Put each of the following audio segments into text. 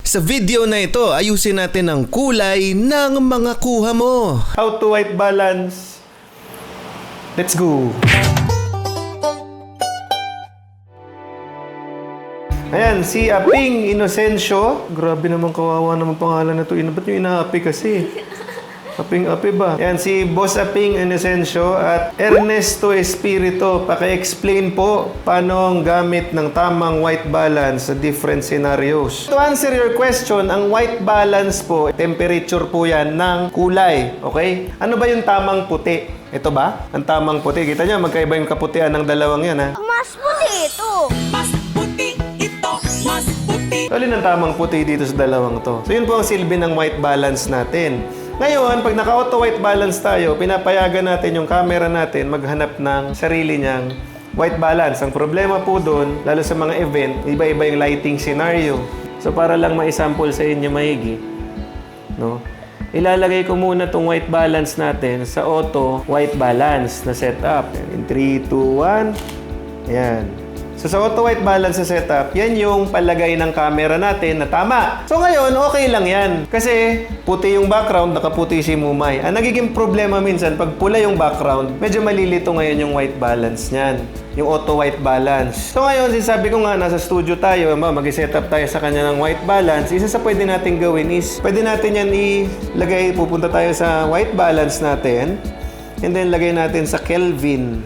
Sa video na ito, ayusin natin ang kulay ng mga kuha mo. How to white balance. Let's go! Ayan, si Aping Inocencio. Grabe naman, kawawa naman pangalan na ito. Ba't yung inaapi kasi? Aping-api ba? Ayan, si Boss Aping Inocencio at Ernesto Espirito. Paki-explain po paano ang gamit ng tamang white balance sa different scenarios. To answer your question, ang white balance po, temperature po yan ng kulay. Okay? Ano ba yung tamang puti? Ito ba? Ang tamang puti. Kita nyo, magkaiba yung kaputian ng dalawang yan, ha? Mas puti ito. Mas puti ito, mas puti. Alin ang tamang puti dito sa dalawang to? So, yun po ang silbi ng white balance natin. Ngayon, pag naka-auto white balance tayo, pinapayagan natin yung camera natin maghanap ng sarili niyang white balance. Ang problema po doon, lalo sa mga event, iba-iba yung lighting scenario. So, para lang ma-sample sa inyo maigi, no? Ilalagay ko muna tong white balance natin sa auto white balance na setup. In 3, 2, 1. Ayan. So, sa auto white balance na setup, yan yung palagay ng camera natin na tama. So, ngayon, okay lang yan. Kasi, puti yung background, nakaputi si Mumay. Ang nagiging problema minsan, pag pula yung background, medyo malilito ngayon yung white balance niyan. Yung auto white balance. So, ngayon, sinasabi ko nga, nasa studio tayo, mag-setup tayo sa kanya ng white balance. Isa sa pwede natin gawin is, pwede natin yan ilagay, pupunta tayo sa white balance natin, and then lagay natin sa Kelvin.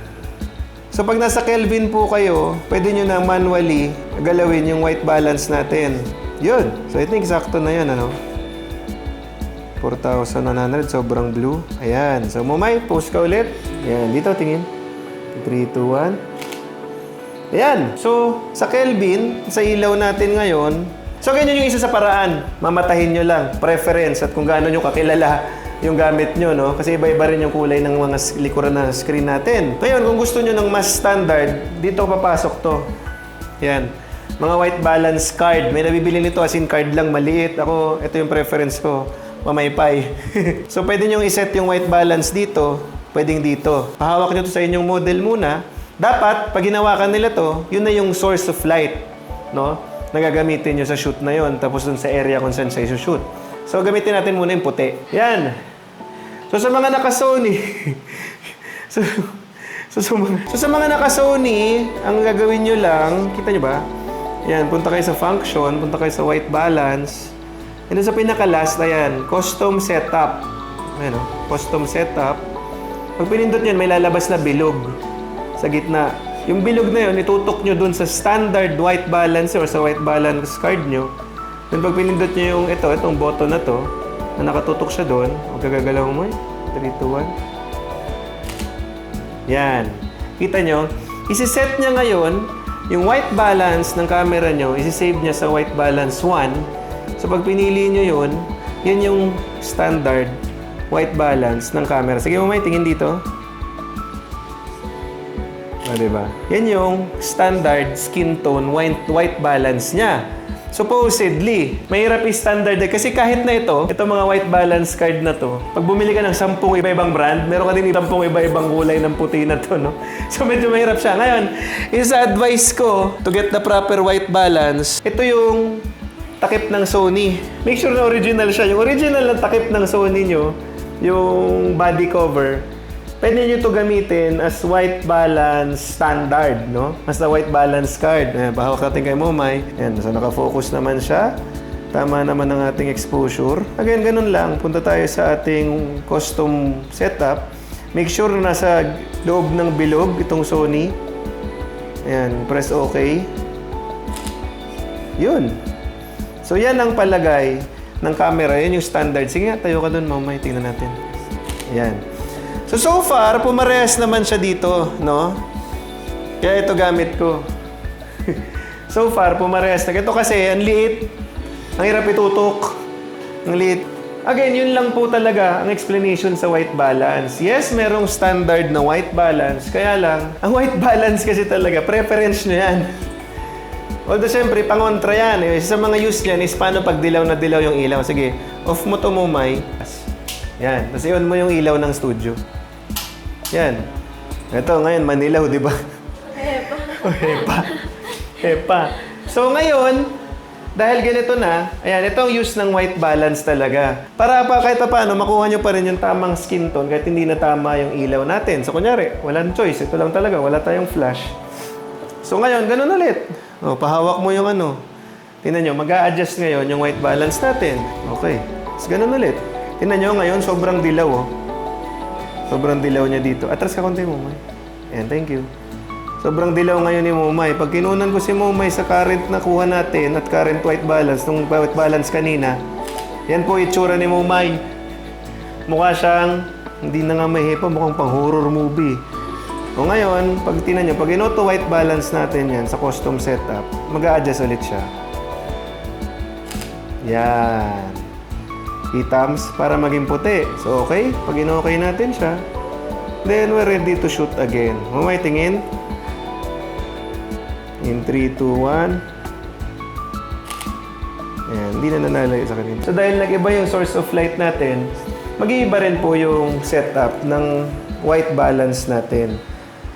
So, pag nasa Kelvin po kayo, pwede nyo na manually galawin yung white balance natin. Yun. So, I think sakto na yan, ano? 4,100. Sobrang blue. Ayan. So, Mumay, post ka ulit. Ayan. Dito, tingin. 3, 2, 1. Ayan. So, sa Kelvin, sa ilaw natin ngayon, so, ganyan yung isa sa paraan. Mamatahin nyo lang. Preference at kung gaano nyo kakilala yung gamit nyo, no? Kasi iba-iba rin yung kulay ng mga likuran na screen natin. Ngayon, kung gusto nyo ng mas standard, dito papasok to. Yan. Mga white balance card. May nabibili nito as in card lang, maliit. Ako, ito yung preference ko. Mamaypay. So, pwede nyo iset yung white balance dito. Pwedeng dito. Pahawak nyo to sa inyong model muna. Dapat, pag hinawakan nila to, yun na yung source of light, no? Nagagamitin nyo sa shoot na yon. Tapos dun sa area kung saan sa shoot. So, gamitin natin muna yung puti. Yan. So, sa mga naka-Sony, so, sa mga naka-Sony, ang gagawin nyo lang, kita nyo ba? Yan, punta kayo sa function, punta kayo sa white balance. And then sa pinaka-last, ayan, custom setup. Ayan, custom setup. Pag pinindot nyo, may lalabas na bilog sa gitna. Yung bilog na yun, itutok nyo dun sa standard white balance or sa white balance card nyo. Then pag pinindot nyo yung itong button na to, na nakatutok siya doon, huwag kagagalaw mo eh. 3, 2, 1. Yan. Kita nyo, isi-set niya ngayon yung white balance ng camera nyo, isi-save niya sa white balance 1. So pag pinili nyo yun, yan yung standard white balance ng camera. Sige mo, may tingin dito. O, diba? Yan yung standard skin tone white balance niya. Supposedly, mahirap i-standard kasi kahit na ito mga white balance card na to, pag bumili ka ng 10 iba-ibang brand, meron ka din 10 iba-ibang kulay ng puti na to, no? So medyo mahirap siya. Ngayon, isa advice ko to get the proper white balance, ito yung takip ng Sony. Make sure na original siya. Yung original na takip ng Sony nyo, yung body cover, pwede nyo ito gamitin as white balance standard, no? As the white balance card. Ayan, pahawak natin kay Momay. Ayan, so nakafocus naman siya. Tama naman ang ating exposure. Again, ganun lang. Punta tayo sa ating custom setup. Make sure na nasa loob ng bilog itong Sony. Ayan, press OK. Yun. So, yan ang palagay ng camera. Yan yung standard. Sige nga, tayo ka dun, Momay. Tingnan natin. Ayan. So far, pumarehas naman siya dito, no? Kaya ito gamit ko. So far, pumarehas na. Ito kasi, ang liit. Ang hirap itutok. Ang liit. Again, yun lang po talaga ang explanation sa white balance. Yes, merong standard na white balance. Kaya lang, ang white balance kasi talaga, preference nyo yan. Although, siyempre, pangontra yan. Isa sa mga use niyan is paano pag dilaw na dilaw yung ilaw. Sige, off mo to, Mumay. Yan. Tapos i-on mo yung ilaw ng studio. Yan. Ito, ngayon, Manilaw, di ba? Epa. So, ngayon, dahil ganito na, ayan, ito ang use ng white balance talaga. Para pa kahit pa paano, makuha nyo pa rin yung tamang skin tone kahit hindi na tama yung ilaw natin. So, kunyari, walang choice. Ito lang talaga. Wala tayong flash. So, ngayon, ganun ulit. O, pahawak mo yung ano. Tingnan nyo, mag-a-adjust ngayon yung white balance natin. Okay. So, ganun ulit. Tingnan nyo, ngayon, sobrang dilaw, oh. Sobrang dilaw niya dito. Atras ka konti mo, May. Ayan, thank you. Sobrang dilaw ngayon ni Momay. Pag kinunan ko si Momay sa current na kuha natin at current white balance, nung white balance kanina, yan po itsura ni Momay. Mukha siyang, hindi na nga may hipa, mukhang pang horror movie. O ngayon, pag tinan nyo, pag in-auto white balance natin yan sa custom setup, mag-a-adjust ulit siya. Yan. Itams para maging puti. So, okay. Pag in-okay natin siya, then we're ready to shoot again. Momay, tingin. In 3, 2, 1. Ayan, hindi na nanalayo sa kanina. So dahil nag-iba yung source of light natin, mag-iiba rin po yung setup ng white balance natin.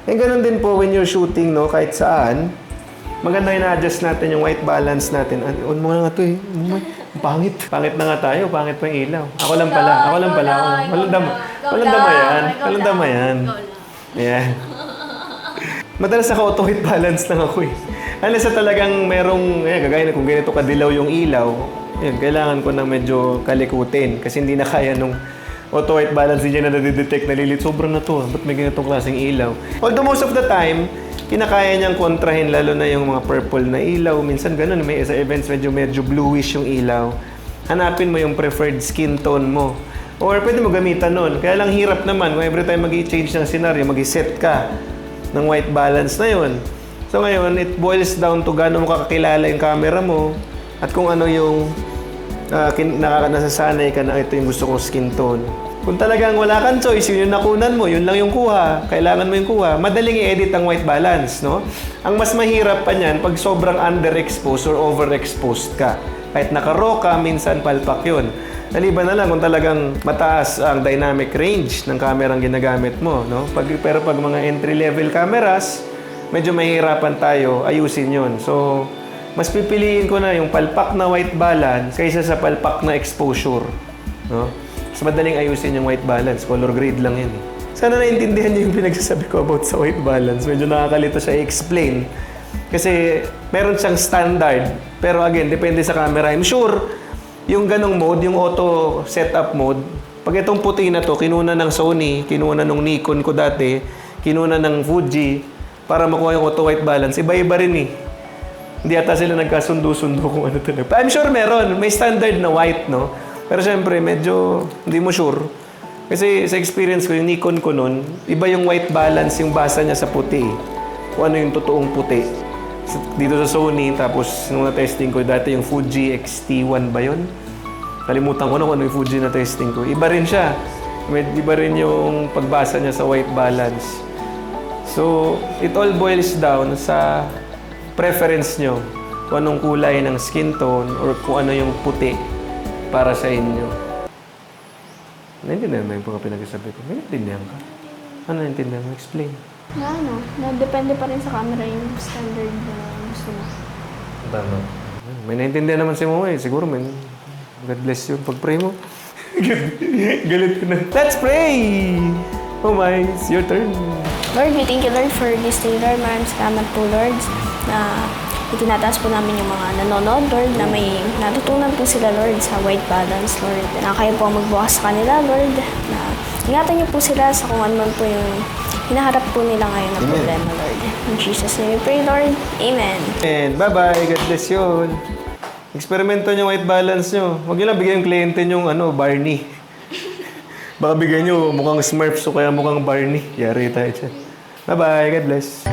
And ganun din po when you're shooting, no, kahit saan, maganda yung na-adjust natin yung white balance natin. On mo na nga ito eh. Pangit. Pangit na nga tayo. Pangit pa yung ilaw. Ako lang pala. Walang dama yan. Ayan. Madalas naka-auto white balance lang ako eh. Unless sa talagang merong, kagaya na kung ganito kadilaw yung ilaw, yun, kailangan ko na medyo kalikutin kasi hindi na kaya nung auto white balance, hindi na nadidetect, nalilit. Sobrang na to, ba't may ganitong klaseng ilaw? Although most of the time, kinakaya niyang kontrahin, lalo na yung mga purple na ilaw. Minsan ganun, may sa events medyo bluish yung ilaw. Hanapin mo yung preferred skin tone mo. Or pwede mo gamitan nun. Kaya lang hirap naman, kung every time mag-i-change ng scenario, mag-i-set ka ng white balance na yun. So ngayon, it boils down to gaano mo kakakilala yung camera mo at kung ano yung nasasanay ka na ito yung gusto kong skin tone. Kung talagang wala kang choice, yun yung nakunan mo, yun lang yung kuha, kailangan mo yung kuha, madaling i-edit ang white balance, no? Ang mas mahirap pa niyan pag sobrang underexposed or overexposed ka. Kahit naka-raw ka, minsan palpak yun. Naliban na lang kung talagang mataas ang dynamic range ng kamerang ginagamit mo, no? Pero pag mga entry-level cameras, medyo mahihirapan tayo ayusin yun. So, mas pipiliin ko na yung palpak na white balance kaysa sa palpak na exposure, no? Mas madaling ayusin yung white balance. Color grade lang yan eh. Sana naintindihan niyo yung pinagsasabi ko about sa white balance. Medyo nakakalito siya i-explain. Kasi meron siyang standard. Pero again, depende sa camera. I'm sure yung ganong mode, yung auto setup mode, pag itong puti na to, kinuna ng Sony, kinuna ng Nikon ko dati, kinuna ng Fuji, para makuha yung auto white balance, iba-iba rin eh. Hindi ata sila nagkasundo-sundo kung ano talaga. I'm sure meron, may standard na white, no? Pero syempre, medyo hindi mo sure. Kasi sa experience ko, yung Nikon ko nun, iba yung white balance, yung basa niya sa puti. Kung ano yung totoong puti. Dito sa Sony, tapos nung na-testing ko, dati yung Fuji X-T1 ba yun? Kalimutan ko na kung ano yung Fuji na testing ko. Iba rin siya. Iba rin yung pagbasa niya sa white balance. So, it all boils down sa preference nyo. Kung anong kulay ng skin tone or kung ano yung puti para sa inyo. Naintindihan mo yung mga pinag-sabi ko? Naintindihan ka? Ano naintindihan mo? Explain. Na depende pa rin sa camera yung standard na gusto mo. Tama. May naintindihan naman si Momo eh. Siguro may God bless you. Pag-pray mo. Galit ko na. Let's pray! Oh my, it's your turn. Lord, we thank you, Lord, for this day, Lord. Maraming salamat po, Lord, na itinataas po namin yung mga nanonood, Lord, na may natutunan po sila, Lord, sa white balance, Lord. Na kayo po ang magbukas sa kanila, Lord, na ingatan niyo po sila sa kung ano man po yung hinaharap po nila ngayon na problema, Lord. In Jesus' name we pray, Lord. Amen. And bye-bye. God bless you. Eksperimento nyo white balance nyo. Huwag nyo lang bigyan yung kliyente nyo Barney. Baka bigyan nyo mukhang Smurfs o kaya mukhang Barney. Yari tayo dyan. Bye-bye. God bless.